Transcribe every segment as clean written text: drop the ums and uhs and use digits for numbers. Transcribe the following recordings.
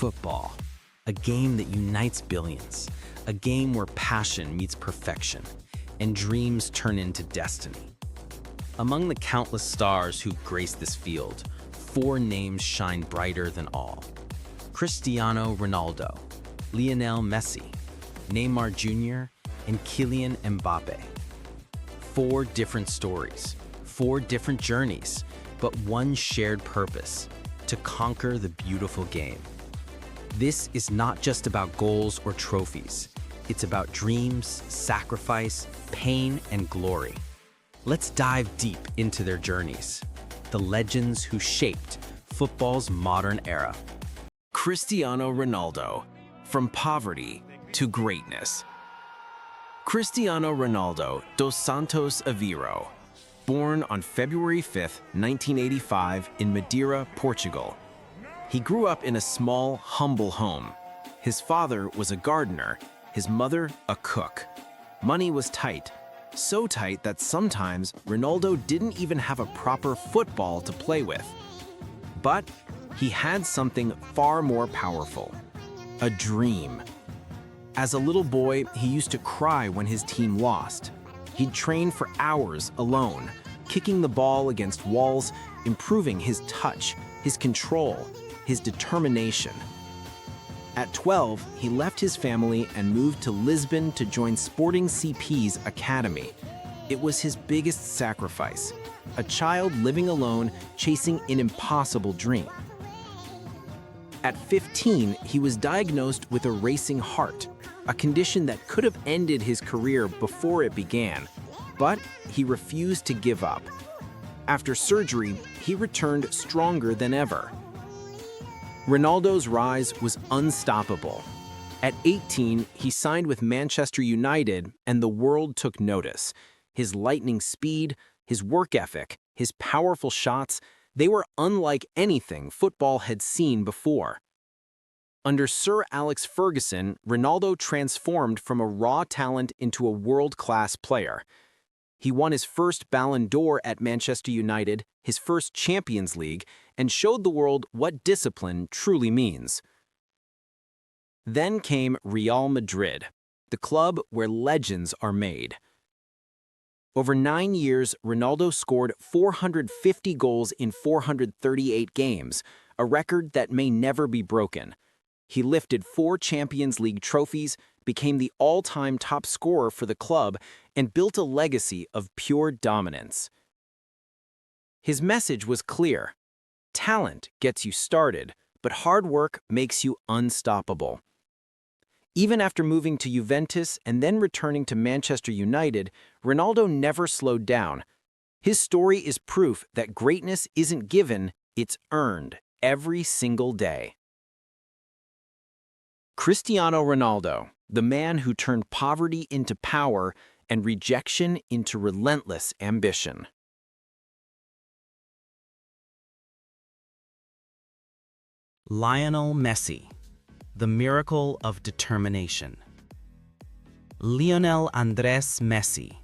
Football, a game that unites billions, a game where passion meets perfection, and dreams turn into destiny. Among the countless stars who've graced this field, 4 names shine brighter than all. Cristiano Ronaldo, Lionel Messi, Neymar Jr., and Kylian Mbappé. 4 different stories, 4 different journeys, but one shared purpose: to conquer the beautiful game. This is not just about goals or trophies. It's about dreams, sacrifice, pain, and glory. Let's dive deep into their journeys, the legends who shaped football's modern era. Cristiano Ronaldo, from poverty to greatness. Cristiano Ronaldo dos Santos Aveiro, born on February 5, 1985 in Madeira, Portugal. He grew up in a small, humble home. His father was a gardener, his mother a cook. Money was tight, so tight that sometimes Ronaldo didn't even have a proper football to play with. But he had something far more powerful: a dream. As a little boy, he used to cry when his team lost. He'd train for hours alone, kicking the ball against walls, improving his touch, his control, his determination. At 12, he left his family and moved to Lisbon to join Sporting CP's academy. It was his biggest sacrifice, a child living alone, chasing an impossible dream. At 15, he was diagnosed with a racing heart, a condition that could have ended his career before it began, but he refused to give up. After surgery, he returned stronger than ever. Ronaldo's rise was unstoppable. At 18, he signed with Manchester United, and the world took notice. His lightning speed, his work ethic, his powerful shots, they were unlike anything football had seen before. Under Sir Alex Ferguson, Ronaldo transformed from a raw talent into a world-class player. He won his first Ballon d'Or at Manchester United, his first Champions League, and showed the world what discipline truly means. Then came Real Madrid, the club where legends are made. Over 9 years, Ronaldo scored 450 goals in 438 games, a record that may never be broken. He lifted 4 Champions League trophies, became the all-time top scorer for the club, and built a legacy of pure dominance. His message was clear: talent gets you started, but hard work makes you unstoppable. Even after moving to Juventus and then returning to Manchester United, Ronaldo never slowed down. His story is proof that greatness isn't given, it's earned every single day. Cristiano Ronaldo, the man who turned poverty into power and rejection into relentless ambition. Lionel Messi, the miracle of determination. Lionel Andrés Messi,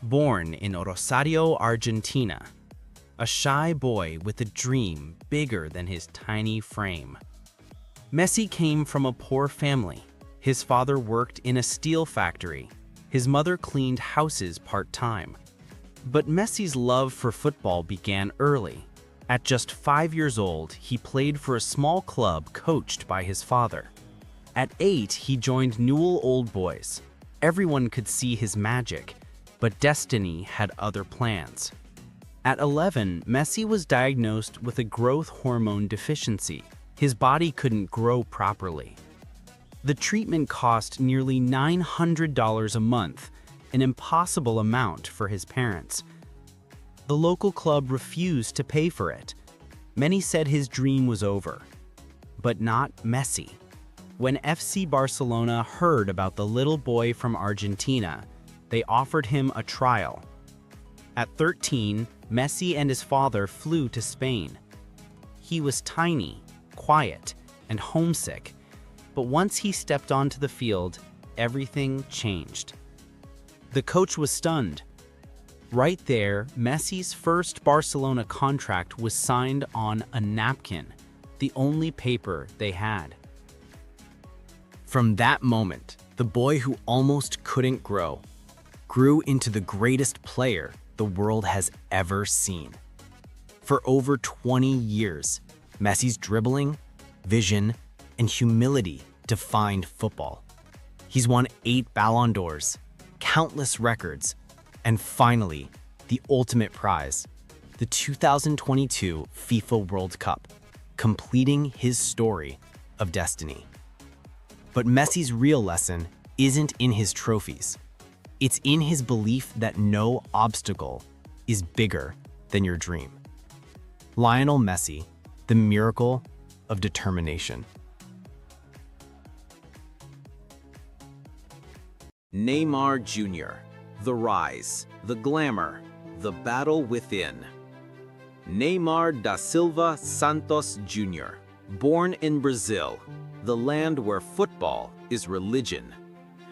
born in Rosario, Argentina, a shy boy with a dream bigger than his tiny frame. Messi came from a poor family. His father worked in a steel factory. His mother cleaned houses part-time. But Messi's love for football began early. At just 5 years old, he played for a small club coached by his father. At 8, he joined Newell Old Boys. Everyone could see his magic, but destiny had other plans. At 11, Messi was diagnosed with a growth hormone deficiency. His body couldn't grow properly. The treatment cost nearly $900 a month, an impossible amount for his parents. The local club refused to pay for it. Many said his dream was over. But not Messi. When FC Barcelona heard about the little boy from Argentina, they offered him a trial. At 13, Messi and his father flew to Spain. He was tiny, quiet, and homesick, but once he stepped onto the field, everything changed. The coach was stunned. Right there, Messi's first Barcelona contract was signed on a napkin, the only paper they had. From that moment, the boy who almost couldn't grow grew into the greatest player the world has ever seen. For over 20 years, Messi's dribbling, vision, and humility defined football. He's won 8 Ballon d'Ors, countless records, and finally, the ultimate prize, the 2022 FIFA World Cup, completing his story of destiny. But Messi's real lesson isn't in his trophies. It's in his belief that no obstacle is bigger than your dream. Lionel Messi, the miracle of determination. Neymar Jr., the rise, the glamour, the battle within. Neymar da Silva Santos Jr., born in Brazil, the land where football is religion.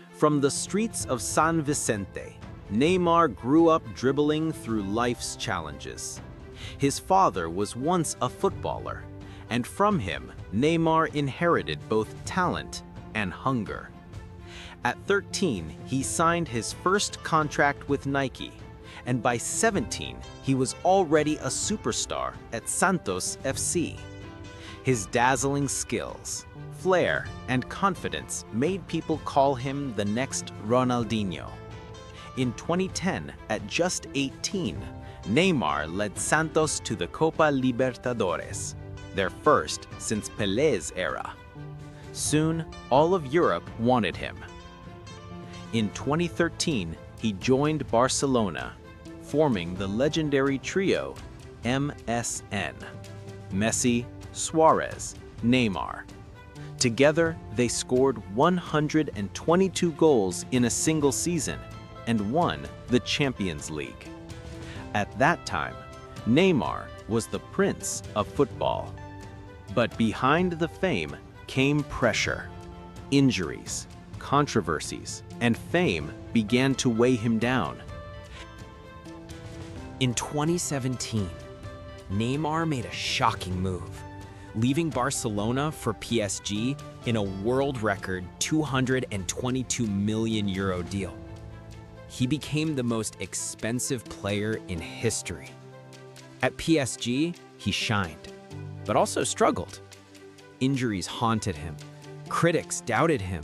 From the streets of San Vicente, Neymar grew up dribbling through life's challenges. His father was once a footballer, and from him, Neymar inherited both talent and hunger. At 13, he signed his first contract with Nike, and by 17, he was already a superstar at Santos FC. His dazzling skills, flair, and confidence made people call him the next Ronaldinho. In 2010, at just 18, Neymar led Santos to the Copa Libertadores, their first since Pelé's era. Soon, all of Europe wanted him. In 2013, he joined Barcelona, forming the legendary trio MSN: Messi, Suarez, Neymar. Together, they scored 122 goals in a single season and won the Champions League. At that time, Neymar was the prince of football. But behind the fame came pressure. Injuries, controversies, and fame began to weigh him down. In 2017, Neymar made a shocking move, leaving Barcelona for PSG in a world record €222 million deal. He became the most expensive player in history. At PSG, he shined, but also struggled. Injuries haunted him. Critics doubted him.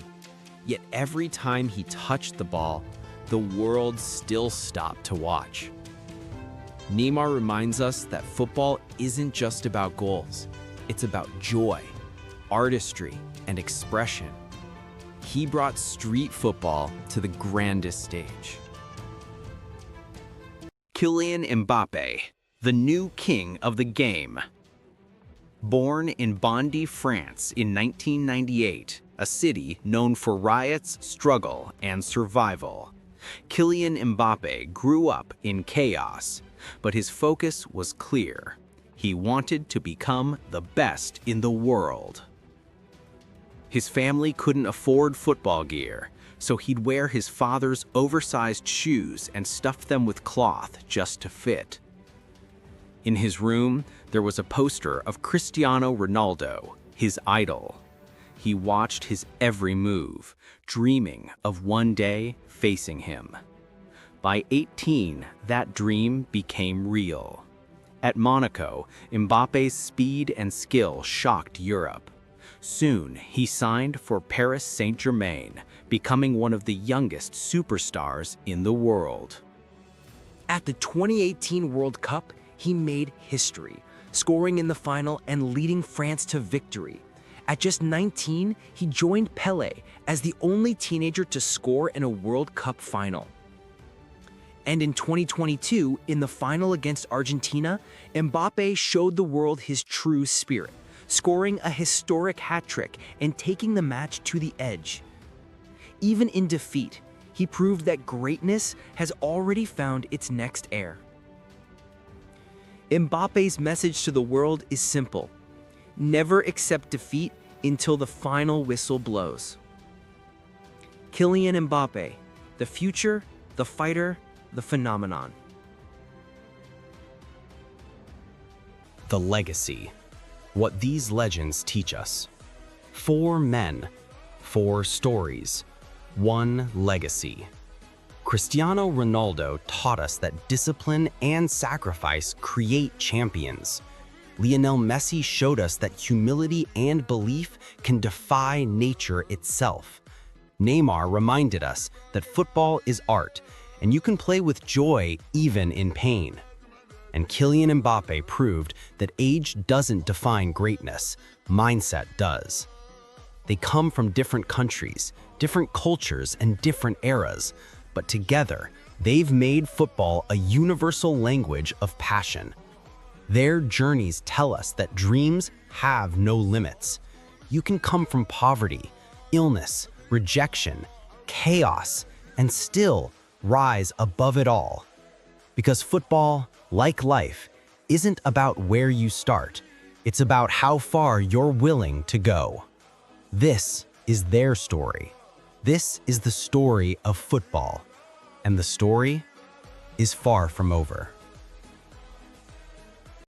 Yet every time he touched the ball, the world still stopped to watch. Neymar reminds us that football isn't just about goals. It's about joy, artistry, and expression. He brought street football to the grandest stage. Kylian Mbappé, the new king of the game. Born in Bondy, France in 1998, a city known for riots, struggle, and survival, Kylian Mbappé grew up in chaos, but his focus was clear. He wanted to become the best in the world. His family couldn't afford football gear, so he'd wear his father's oversized shoes and stuff them with cloth just to fit. In his room, there was a poster of Cristiano Ronaldo, his idol. He watched his every move, dreaming of one day facing him. By 18, that dream became real. At Monaco, Mbappé's speed and skill shocked Europe. Soon, he signed for Paris Saint-Germain, becoming one of the youngest superstars in the world. At the 2018 World Cup, he made history, scoring in the final and leading France to victory. At just 19, he joined Pelé as the only teenager to score in a World Cup final. And in 2022, in the final against Argentina, Mbappé showed the world his true spirit, scoring a historic hat-trick and taking the match to the edge. Even in defeat, he proved that greatness has already found its next heir. Mbappé's message to the world is simple: never accept defeat until the final whistle blows. Kylian Mbappé, the future, the fighter, the phenomenon. The legacy. What these legends teach us. 4 men, 4 stories, one legacy. Cristiano Ronaldo taught us that discipline and sacrifice create champions. Lionel Messi showed us that humility and belief can defy nature itself. Neymar reminded us that football is art, and you can play with joy even in pain. And Kylian Mbappé proved that age doesn't define greatness, mindset does. They come from different countries, different cultures, and different eras, but together, they've made football a universal language of passion. Their journeys tell us that dreams have no limits. You can come from poverty, illness, rejection, chaos, and still rise above it all. Because football, like life, isn't about where you start. It's about how far you're willing to go. This is their story. This is the story of football. And the story is far from over.